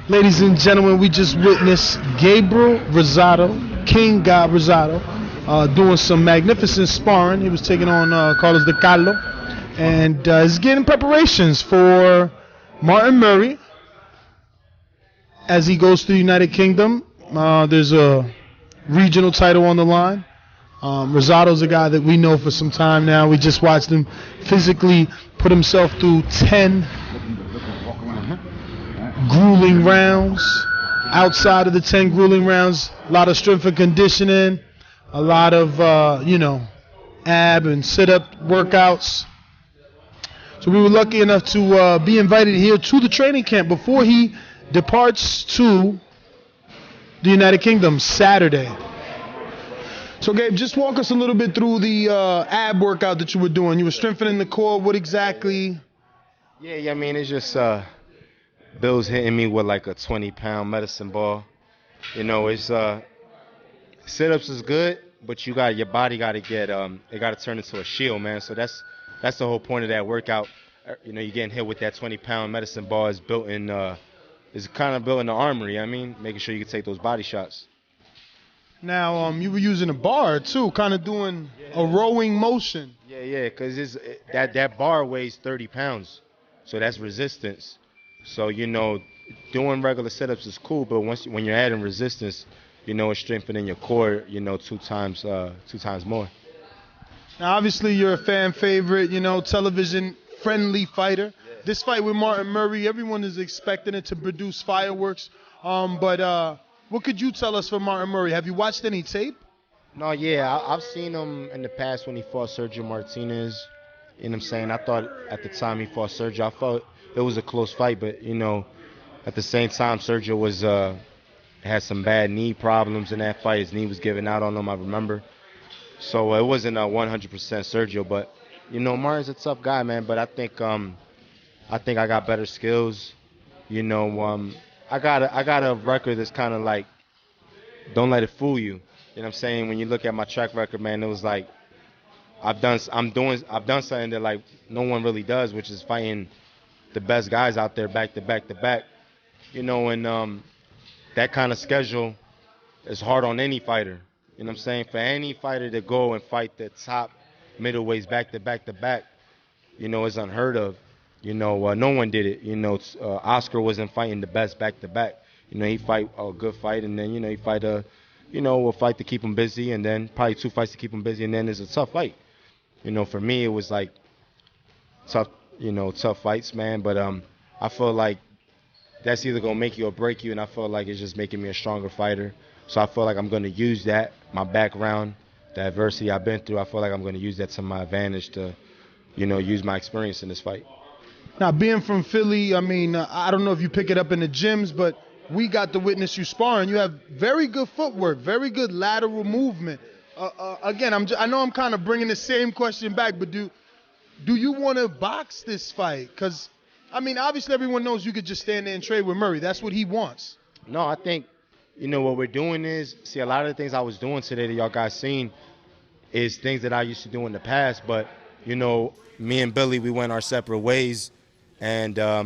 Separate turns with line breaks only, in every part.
Ladies and gentlemen, we just witnessed Gabriel Rosado, King God Rosado, doing some magnificent sparring. He was taking on Carlos De Carlo, and is getting preparations for Martin Murray as he goes to the United Kingdom. There's a regional title on the line. Rosado's a guy that we know for some time now. We just watched him physically put himself through 10 grueling rounds. Outside of the 10 grueling rounds, a lot of strength and conditioning, a lot of, ab and sit-up workouts. So we were lucky enough to be invited here to the training camp before he departs to the United Kingdom Saturday. So, Gabe, just walk us a little bit through the ab workout that you were doing. You were strengthening the core. What exactly?
Yeah, I mean, it's just Bill's hitting me with like a 20-pound medicine ball. You know, it's sit-ups is good, but your body got to get it got to turn into a shield, man. So that's the whole point of that workout. You know, you're getting hit with that 20-pound medicine ball is built in is kind of built in the armory. I mean, making sure you can take those body shots.
Now, you were using a bar too, kind of doing a rowing motion.
Yeah, because that bar weighs 30 pounds, so that's resistance. So, you know, doing regular sit-ups is cool, but when you're adding resistance, you know, it's strengthening your core, you know, two times more.
Now, obviously, you're a fan favorite, you know, television-friendly fighter. Yeah. This fight with Martin Murray, everyone is expecting it to produce fireworks. But what could you tell us for Martin Murray? Have you watched any tape?
No, yeah, I've seen him in the past when he fought Sergio Martinez. You know what I'm saying? I thought at the time he fought Sergio, I felt it was a close fight, but, you know, at the same time, Sergio was had some bad knee problems in that fight. His knee was giving out on him, I remember. So it wasn't a 100% Sergio, but, you know, Martin's a tough guy, man. But I think I got better skills. You know, I got a record that's kind of like, don't let it fool you. You know what I'm saying? When you look at my track record, man, it was like I've done something that like no one really does, which is fighting the best guys out there back to back to back. You know, and that kind of schedule is hard on any fighter. You know what I'm saying? For any fighter to go and fight the top middleweights back to back to back, you know, it's unheard of. You know, no one did it. You know, Oscar wasn't fighting the best back to back. You know, he fight a good fight, and then, you know, he fight a fight to keep him busy, and then probably 2 fights to keep him busy, and then it's a tough fight. You know, for me, it was like tough fights, man. But I feel like that's either gonna make you or break you, and I feel like it's just making me a stronger fighter. So I feel like I'm gonna use that, my background, the adversity I've been through. I feel like I'm gonna use that to my advantage to, you know, use my experience in this fight.
Now, being from Philly, I mean, I don't know if you pick it up in the gyms, but we got to witness you sparring. You have very good footwork, very good lateral movement. Again, I know I'm kind of bringing the same question back, but do you want to box this fight? Because, I mean, obviously everyone knows you could just stand there and trade with Murray. That's what he wants.
No, I think, you know, what we're doing is, see, a lot of the things I was doing today that y'all guys seen is things that I used to do in the past. But, you know, me and Billy, we went our separate ways. And I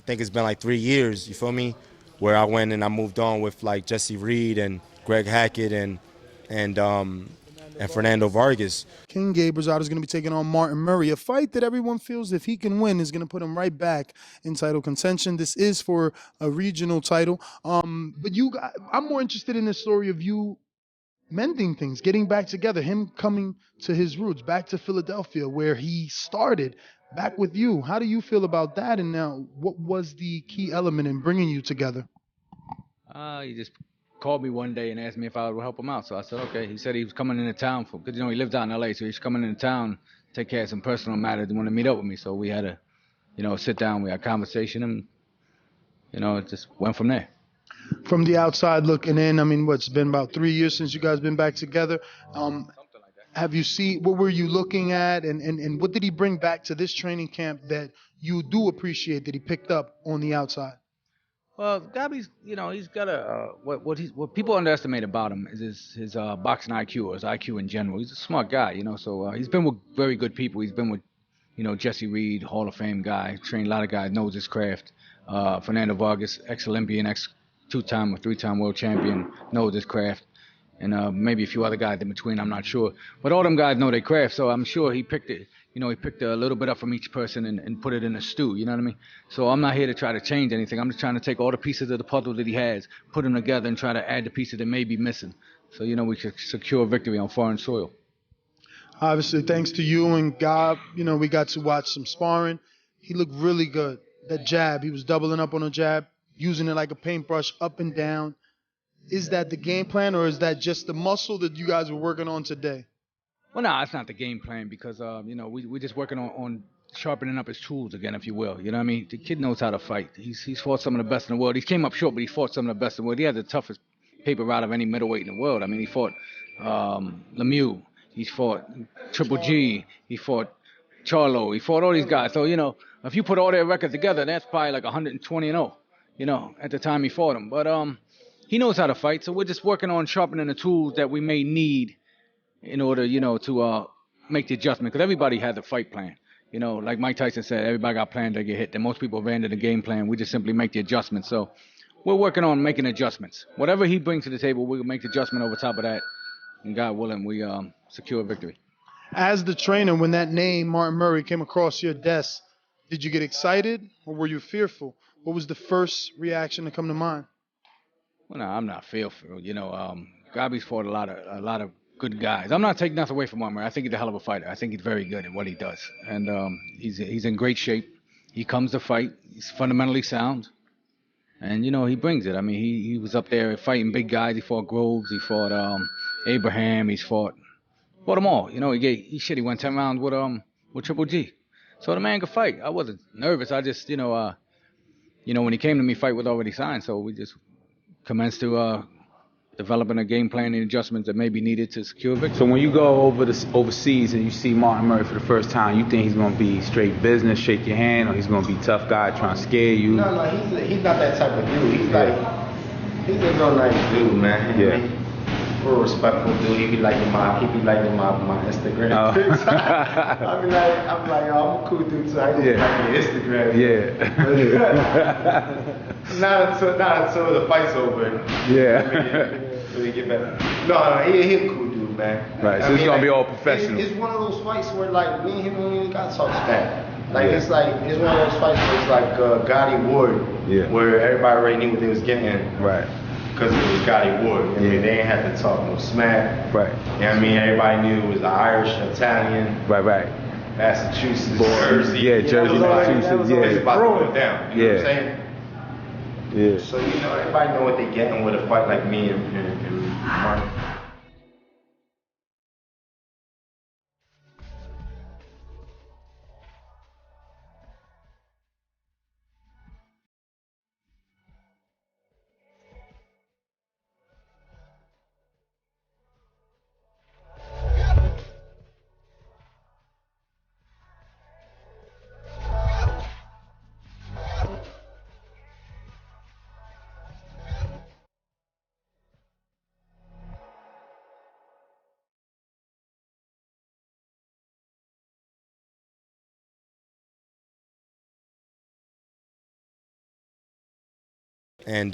think it's been like 3 years, you feel me, where I went and I moved on with like Jesse Reed and Greg Hackett and Fernando Vargas.
King Gabe Rosado is going to be taking on Martin Murray, a fight that everyone feels if he can win is going to put him right back in title contention. This is for a regional title. But I'm more interested in the story of you mending things, getting back together, him coming to his roots, back to Philadelphia where he started, back with you. How do you feel about that? And now, what was the key element in bringing you together?
He just called me one day and asked me if I would help him out. So I said, okay. He said he was coming into town because, you know, he lived out in L.A., so he's coming into town, take care of some personal matters, and want to meet up with me. So we had a, you know, sit down, we had a conversation, and, you know, it just went from there.
From the outside looking in, I mean, it's been about 3 years since you guys been back together. Something like that. Have you seen, what were you looking at, and what did he bring back to this training camp that you do appreciate that he picked up on the outside?
Well, Gabi's, you know, he's got a what people underestimate about him is his boxing IQ, or his IQ in general. He's a smart guy, you know. So he's been with very good people. He's been with, you know, Jesse Reed, Hall of Fame guy, trained a lot of guys, knows his craft. Fernando Vargas, ex-Olympian, ex-2-time or 3-time world champion, knows his craft. And maybe a few other guys in between, I'm not sure. But all them guys know their craft, so I'm sure he picked it. He picked a little bit up from each person and put it in a stew, you know what I mean? So I'm not here to try to change anything. I'm just trying to take all the pieces of the puzzle that he has, put them together, and try to add the pieces that may be missing. So, we could secure victory on foreign soil.
Obviously, thanks to you and Gob, we got to watch some sparring. He looked really good. That jab, he was doubling up on a jab, using it like a paintbrush up and down. Is that the game plan, or is that just the muscle that you guys were working on today?
Well, no, it's not the game plan because, we're just working on sharpening up his tools again, if you will. You know what I mean? The kid knows how to fight. He's fought some of the best in the world. He came up short, but he fought some of the best in the world. He had the toughest paper route of any middleweight in the world. I mean, he fought Lemieux. He's fought Triple G. He fought Charlo. He fought all these guys. So, if you put all their records together, that's probably like 120-0, at the time he fought him. But he knows how to fight, so we're just working on sharpening the tools that we may need in order, to make the adjustment. Because everybody has a fight plan. Like Mike Tyson said, everybody got plans to get hit. And most people abandon the game plan. We just simply make the adjustments. So we're working on making adjustments. Whatever he brings to the table, we'll make the adjustment over top of that. And God willing, we secure victory.
As the trainer, when that name, Martin Murray, came across your desk, did you get excited or were you fearful? What was the first reaction to come to mind?
Well, no, I'm not fearful. Gabi's fought a lot of good guys. I'm not taking nothing away from Murray. I think he's a hell of a fighter. I think he's very good at what he does, and he's in great shape. He comes to fight. He's fundamentally sound, and he brings it. I mean, he was up there fighting big guys. He fought Groves. He fought Abraham. He's fought them all. He went 10 rounds with Triple G. So the man could fight. I wasn't nervous. I just when he came to me, fight was already signed. So we just commenced to developing a game plan and adjustments that may be needed to secure victory.
So when you go overseas and you see Martin Murray for the first time, you think he's going to be straight business, shake your hand, or he's going to be a tough guy trying to scare you?
No, he's not that type of dude. He's a real nice dude, man.
Yeah.
I mean, real respectful dude. He be liking my Instagram pics. I'm like, yo, I'm a cool dude, so I don't like your Instagram.
Yeah.
Not until the fight's over.
Yeah.
So he get better. No, he's a cool dude, man.
Right. So it's gonna be all professional.
It's one of those fights where like me and him don't even got to talk smack. It's one of those fights where it's like Gennady Ward, where everybody already knew what they was getting.
Right.
Because it was Gennady Ward. I mean, they ain't had to talk no smack.
Right.
Everybody knew it was the Irish, Italian.
Right.
Massachusetts, Jersey.
Yeah, Jersey, Massachusetts.
It's about to go down. You know what I'm saying?
Yeah.
So everybody know what they getting with a fight like me and Martin. And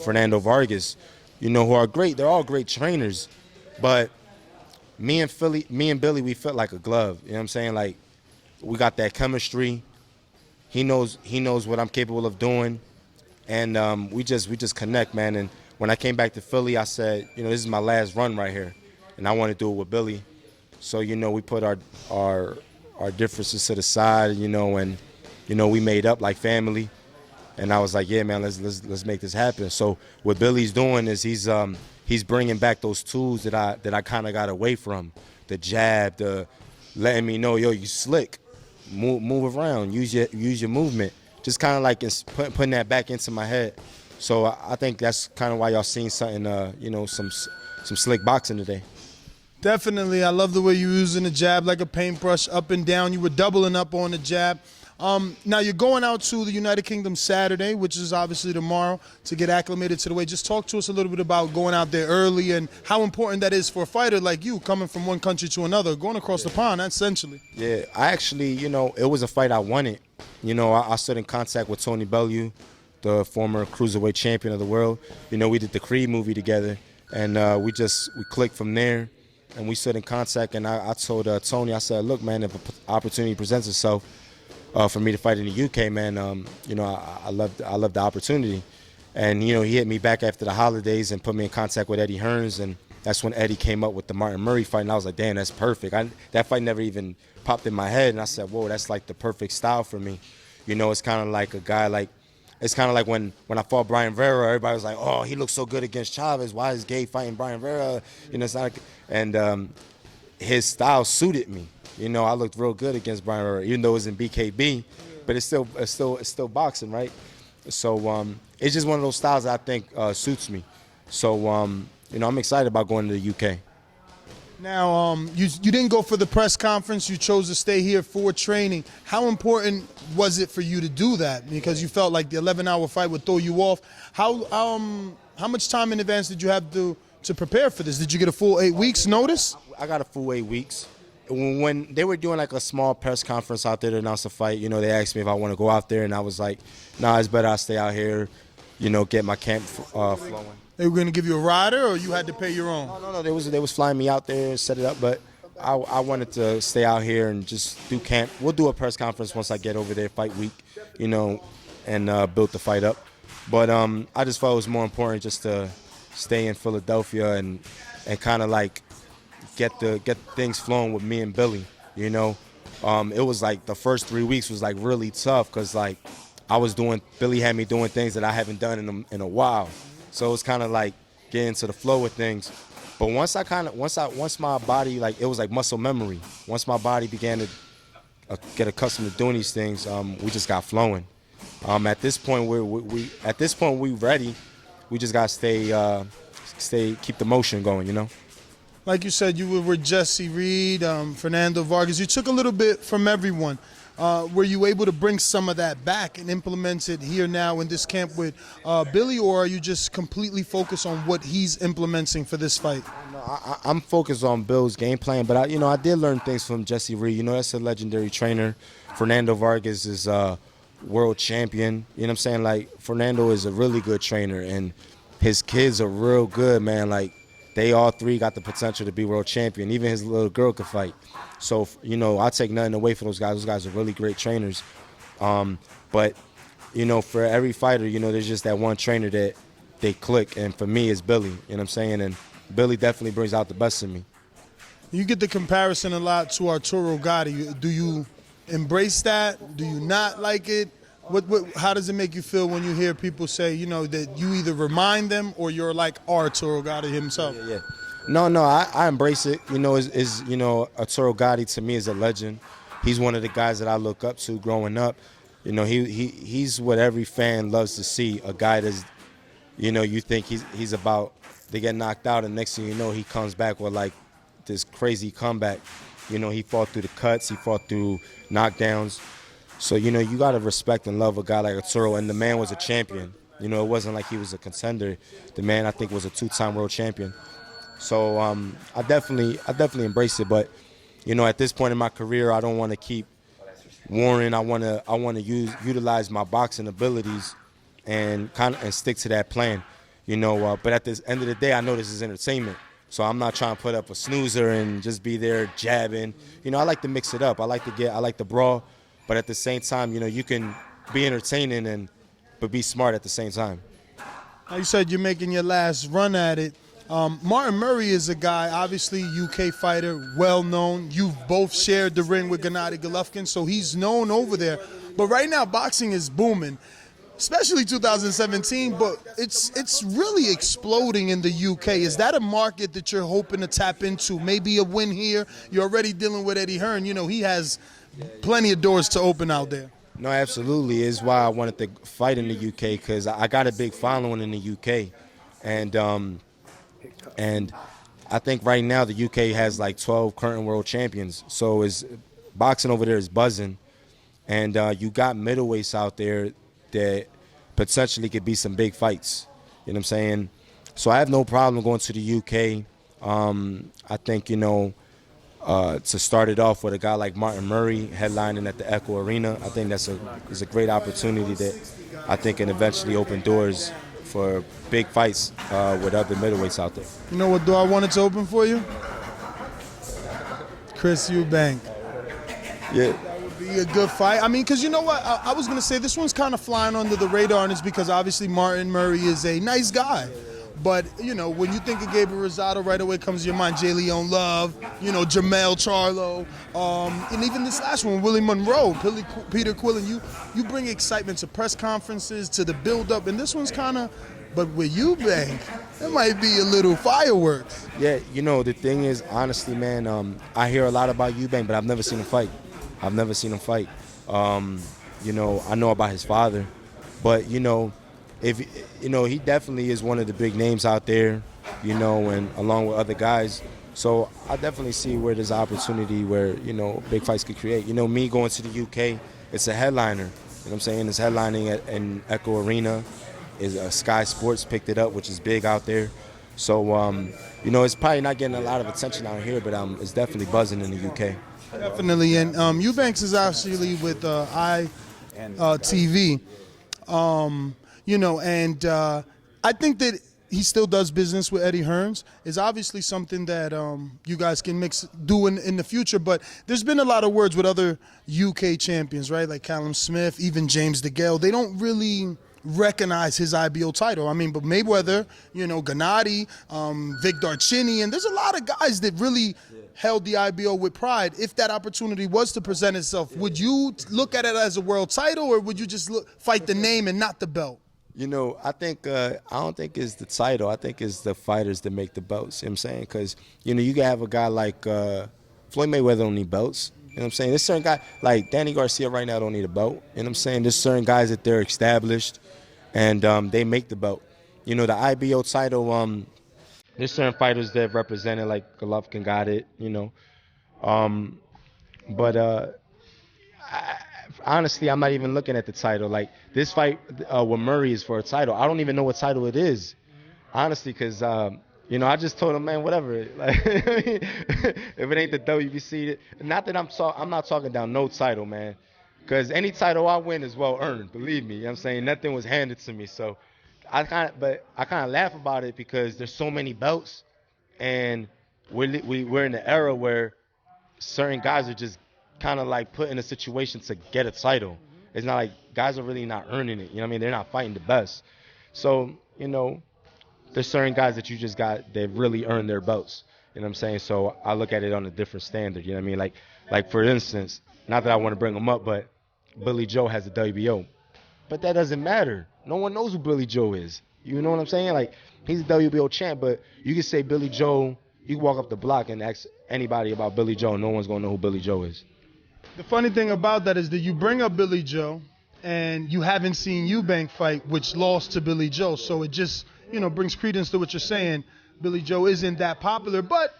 Fernando Vargas, who are great. They're all great trainers, but me and Billy, we fit like a glove. You know what I'm saying? Like, we got that chemistry. He knows what I'm capable of doing, and we just connect, man. And when I came back to Philly, I said, this is my last run right here, and I want to do it with Billy. So we put our differences to the side, and we made up like family. And I was like, yeah, man, let's make this happen. So what Billy's doing is he's bringing back those tools that I kind of got away from, the jab, the letting me know, yo, you slick, move around, use your movement, just kind of like putting that back into my head. So I think that's kind of why y'all seen something, some slick boxing today.
Definitely. I love the way you're using the jab like a paintbrush up and down. You were doubling up on the jab. Now you're going out to the United Kingdom Saturday, which is obviously tomorrow, to get acclimated to the weight. Just talk to us a little bit about going out there early and how important that is for a fighter like you, coming from one country to another, going across the pond, essentially.
Yeah, I actually, it was a fight I wanted. I stood in contact with Tony Bellew, the former cruiserweight champion of the world. We did the Creed movie together, and we clicked from there, and we stood in contact. And I told Tony, I said, look, man, if an opportunity presents itself for me to fight in the UK, man, I love the opportunity. And he hit me back after the holidays and put me in contact with Eddie Hearns, and that's when Eddie came up with the Martin Murray fight, and I was like, damn, that's perfect. That fight never even popped in my head, and I said, whoa, that's like the perfect style for me. It's kind of like a guy it's kind of like when I fought Brian Vera, everybody was like, oh, he looks so good against Chavez. Why is Gabe fighting Brian Vera? It's not and his style suited me. I looked real good against Brian Vera, even though it was in BKB, but it's still boxing, right? So it's just one of those styles that I think suits me. So I'm excited about going to the UK.
Now, you didn't go for the press conference. You chose to stay here for training. How important was it for you to do that? Because you felt like the 11-hour fight would throw you off. How much time in advance did you have to prepare for this? Did you get a full 8 weeks notice?
I got a full 8 weeks. When they were doing like a small press conference out there to announce the fight, they asked me if I want to go out there, and I was like, nah, it's better I stay out here, get my camp flowing.
They were going to give you a rider, or you had to pay your own?
No. They was flying me out there and set it up, but I wanted to stay out here and just do camp. We'll do a press conference once I get over there, fight week, and build the fight up. But I just felt it was more important just to stay in Philadelphia and kind of like get things flowing with me and Billy. It was like the first 3 weeks was like really tough because like Billy had me doing things that I haven't done in a while. So it was kind of like getting into the flow of things. But once my body, like, it was like muscle memory. Once my body began to get accustomed to doing these things, we just got flowing. At this point, we ready. We just got to keep the motion going,
Like you said, you were with Jesse Reed, Fernando Vargas. You took a little bit from everyone. Were you able to bring some of that back and implement it here now in this camp with Billy, or are you just completely focused on what he's implementing for this fight?
No, I'm focused on Bill's game plan, but I did learn things from Jesse Reed. That's a legendary trainer. Fernando Vargas is a world champion. You know what I'm saying? Like, Fernando is a really good trainer, and his kids are real good, man. Like, they all three got the potential to be world champion. Even his little girl could fight. So, I take nothing away from those guys. Those guys are really great trainers. But, for every fighter, there's just that one trainer that they click. And for me, it's Billy. You know what I'm saying? And Billy definitely brings out the best in me.
You get the comparison a lot to Arturo Gatti. Do you embrace that? Do you not like it? How does it make you feel when you hear people say, that you either remind them or you're like Arturo Gatti himself?
Yeah. No, I embrace it. Arturo Gatti to me is a legend. He's one of the guys that I look up to growing up. He's what every fan loves to see. A guy that's, you think he's about to get knocked out, and next thing you know, he comes back with like this crazy comeback. He fought through the cuts, he fought through knockdowns. So, you got to respect and love a guy like Arturo, and the man was a champion. It wasn't like he was a contender. The man, I think, was a 2-time world champion. So I definitely embrace it. But, at this point in my career, I don't want to keep warring. I want to utilize my boxing abilities and stick to that plan. But at the end of the day, I know this is entertainment. So I'm not trying to put up a snoozer and just be there jabbing. I like to mix it up. I like the brawl. But at the same time, you can be entertaining but be smart at the same time.
Now, you said you're making your last run at it. Martin Murray is a guy, obviously UK fighter, well-known. You've both shared the ring with Gennady Golovkin, so he's known over there. But right now, boxing is booming, especially 2017, but it's really exploding in the UK. Is that a market that you're hoping to tap into? Maybe a win here? You're already dealing with Eddie Hearn. He has plenty of doors to open out there.
No, absolutely. It's why I wanted to fight in the UK, because I got a big following in the UK. And I think right now the UK has like 12 current world champions. So boxing over there is buzzing. And you got middleweights out there that potentially could be some big fights. You know what I'm saying? So I have no problem going to the UK. I think, to start it off with a guy like Martin Murray headlining at the Echo Arena, I think is a great opportunity that I think can eventually open doors for big fights with other middleweights out there.
You know what door I wanted to open for you? Chris Eubank.
Yeah.
That would be a good fight. I mean, because you know what? I was going to say this one's kind of flying under the radar, and it's because obviously Martin Murray is a nice guy. But, when you think of Gabriel Rosado, right away comes to your mind J. Leon Love, Jermell Charlo, and even this last one, Willie Monroe, Peter Quillen. You bring excitement to press conferences, to the build-up, and this one's kind of, but with Eubank, it might be a little fireworks.
Yeah, the thing is, honestly, man, I hear a lot about Eubank, but I've never seen him fight. I know about his father, but, if he definitely is one of the big names out there, and along with other guys. So I definitely see where there's opportunity where, big fights could create. Me going to the UK, it's a headliner. You know what I'm saying? It's headlining in Echo Arena. Sky Sports picked it up, which is big out there. So, it's probably not getting a lot of attention out here, but it's definitely buzzing in the UK.
Definitely. And Eubanks is actually with ITV. And I think that he still does business with Eddie Hearns. Is obviously something that you guys can do in the future. But there's been a lot of words with other UK champions, right? Like Callum Smith, even James DeGale. They don't really recognize his IBO title. I mean, but Mayweather, Gennady, Vic Darcini, and there's a lot of guys that really held the IBO with pride. If that opportunity was to present itself, would you look at it as a world title, or would you just fight the name and not the belt?
I think I don't think it's the title. I think it's the fighters that make the belts. You know what I'm saying? Because, you can have a guy like Floyd Mayweather don't need belts. You know what I'm saying? There's certain guys, like Danny Garcia right now don't need a belt. You know what I'm saying? There's certain guys that they're established, and they make the belt. The IBO title, there's certain fighters that have represented, like Golovkin got it, honestly, I'm not even looking at the title. Like, this fight with Murray is for a title. I don't even know what title it is, honestly, because, I just told him, man, whatever. Like, if it ain't the WBC, not that I'm not talking down no title, man, because any title I win is well earned. Believe me, you know what I'm saying? Nothing was handed to me, so I kind of laugh about it because there's so many belts, and we're in an era where certain guys are just kind of like put in a situation to get a title. It's not like guys are really not earning it. You know what I mean? They're not fighting the best. So, there's certain guys that you just got that really earned their belts. You know what I'm saying? So I look at it on a different standard. You know what I mean? Like for instance, not that I want to bring them up, but Billy Joe has a WBO. But that doesn't matter. No one knows who Billy Joe is. You know what I'm saying? Like, he's a WBO champ, but you can say Billy Joe, you can walk up the block and ask anybody about Billy Joe. No one's going to know who Billy Joe is.
The funny thing about that is that you bring up Billy Joe, and you haven't seen Eubank fight, which lost to Billy Joe. So it just, brings credence to what you're saying. Billy Joe isn't that popular, but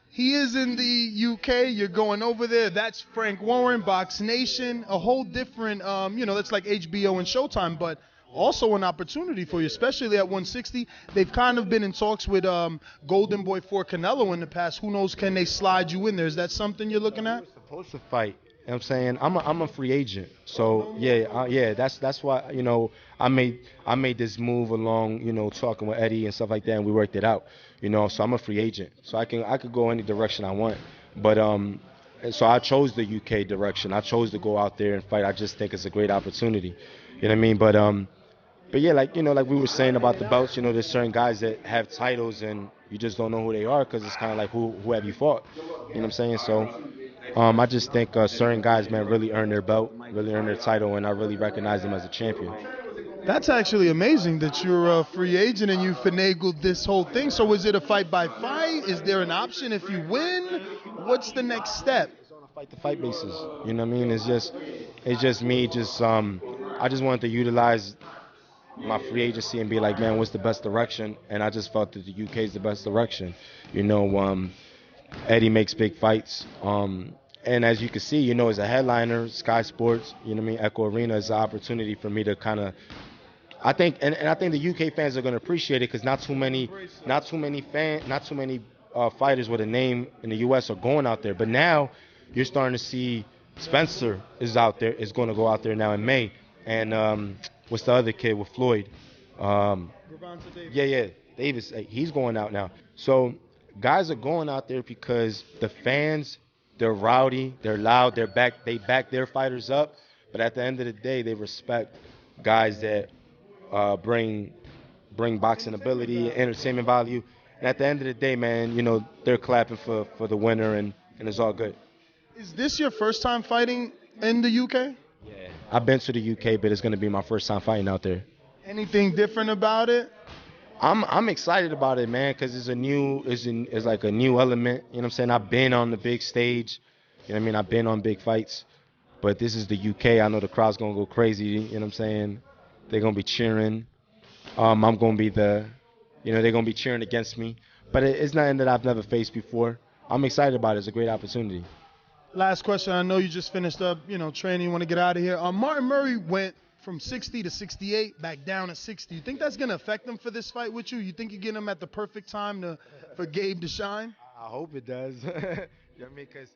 he is in the UK. You're going over there. That's Frank Warren, Box Nation, a whole different, that's like HBO and Showtime, but also an opportunity for you, especially at 160. They've kind of been in talks with Golden Boy for Canelo in the past. Who knows, can they slide you in there? Is that something you're looking at?
We're supposed to fight. You know what I'm saying? I'm a free agent. So, that's why, I made this move along, talking with Eddie and stuff like that, and we worked it out. So I'm a free agent. So I could go any direction I want. But so I chose the UK direction. I chose to go out there and fight. I just think it's a great opportunity. You know what I mean? But yeah, like we were saying about the belts, there's certain guys that have titles and you just don't know who they are because it's kind of like who have you fought? You know what I'm saying? So I just think certain guys, man, really earn their belt, really earn their title, and I really recognize them as a champion.
That's actually amazing that you're a free agent and you finagled this whole thing. So is it a fight by fight? Is there an option if you win? What's the next step?
It's on a fight to fight basis. You know what I mean? It's just me. I just wanted to utilize my free agency and be like, man, what's the best direction? And I just felt that the UK is the best direction. Eddie makes big fights. And as you can see, you know, as a headliner, Sky Sports, you know what I mean, Echo Arena is an opportunity for me to kind of, I think, and I think the UK fans are going to appreciate it because not too many fighters with a name in the US are going out there. But now you're starting to see Spencer is going to go out there now in May, and what's the other kid with Floyd? Um, yeah, Davis. He's going out now. So guys are going out there because the fans, they're rowdy, they're loud, they back their fighters up. But at the end of the day, they respect guys that bring boxing ability, entertainment value. And at the end of the day, man, you know, they're clapping for the winner, and it's all good.
Is this your first time fighting in the UK?
Yeah. I've been to the UK, but it's gonna be my first time fighting out there.
Anything different about it?
I'm excited about it, man, because it's like a new element. You know what I'm saying? I've been on the big stage. You know what I mean? I've been on big fights, but this is the UK. I know the crowd's gonna go crazy. You know what I'm saying? They're gonna be cheering. I'm gonna be they're gonna be cheering against me. But it's nothing that I've never faced before. I'm excited about it. It's a great opportunity.
Last question. I know you just finished up, training. You want to get out of here. Martin Murray went from 60 to 68, back down to 60. You think that's going to affect him for this fight with you? You think you get him at the perfect time for Gabe to shine?
I hope it does. You know what I mean? Because,